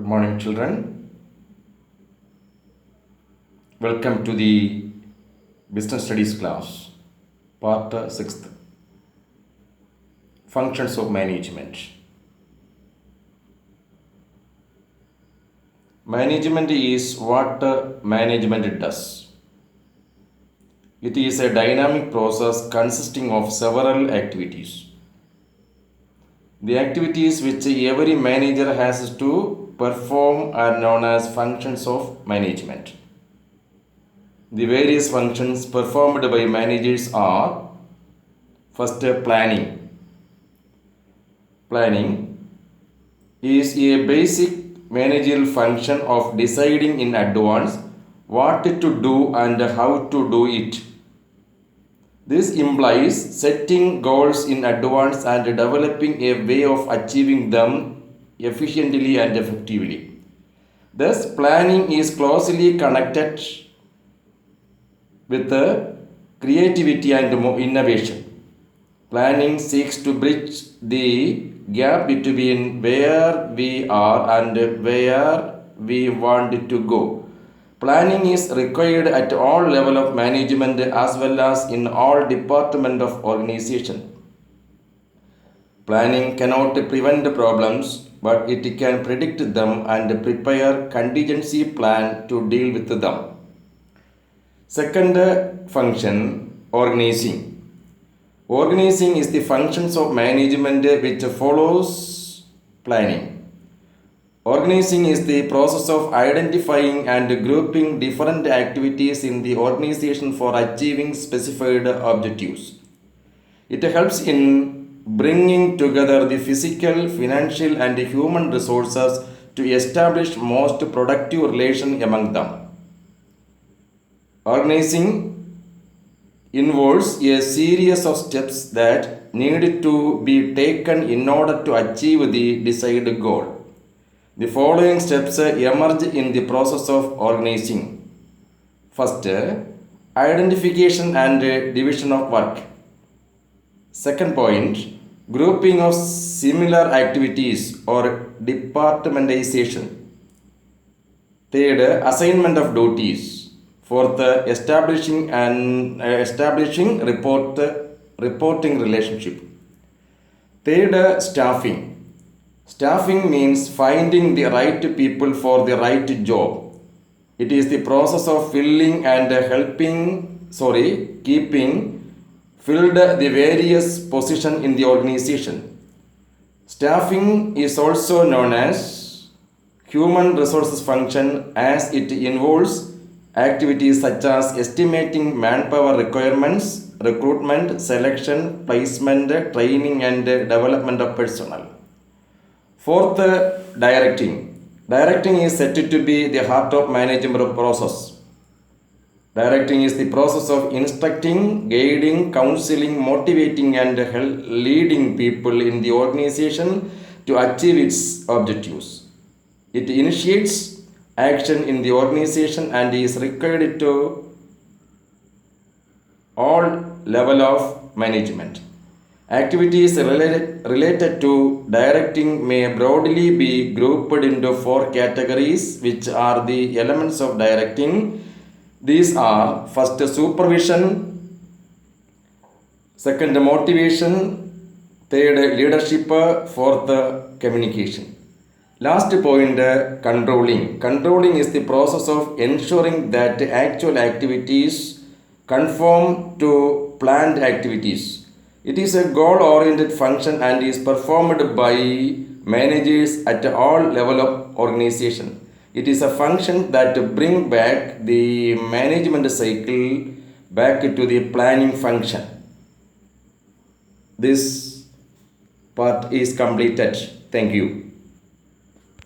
Good morning, children. Welcome to the Business Studies class, part 6th, Functions of Management. Management is what management does. It is a dynamic process consisting of several activities. The activities which every manager has to perform are known as functions of management. The various functions performed by managers are: first, planning. Planning is a basic managerial function of deciding in advance what to do and how to do it. This implies setting goals in advance and developing a way of achieving them efficiently and effectively. Thus, planning is closely connected with creativity and innovation. Planning seeks to bridge the gap between where we are and where we want to go. Planning is required at all levels of management as well as in all departments of organization. Planning cannot prevent problems, but it can predict them and prepare contingency plan to deal with them. Second function, organizing. Organizing is the functions of management which follows planning. Organizing is the process of identifying and grouping different activities in the organization for achieving specified objectives. It helps in bringing together the physical, financial, and human resources to establish most productive relation among them. Organizing involves a series of steps that need to be taken in order to achieve the desired goal. The following steps emerge in the process of organizing. First, identification and division of work. Second point, grouping of similar activities or departmentalization. Third, assignment of duties. Fourth, establishing reporting relationship. Third, staffing. Staffing means finding the right people for the right job. It is the process of filling and keeping filled the various positions in the organization. Staffing is also known as human resources function as it involves activities such as estimating manpower requirements, recruitment, selection, placement, training, and development of personnel. Fourth, directing. Directing is said to be the heart of management process. Directing is the process of instructing, guiding, counseling, motivating, and leading people in the organization to achieve its objectives. It initiates action in the organization and is required to all level of management. Activities related to directing may broadly be grouped into four categories, which are the elements of directing. These are: first, supervision; second, motivation; third, leadership; fourth, communication. Last point, controlling. Controlling is the process of ensuring that actual activities conform to planned activities. It is a goal-oriented function and is performed by managers at all levels of organization. It is a function that brings back the management cycle back to the planning function. This part is completed. Thank you.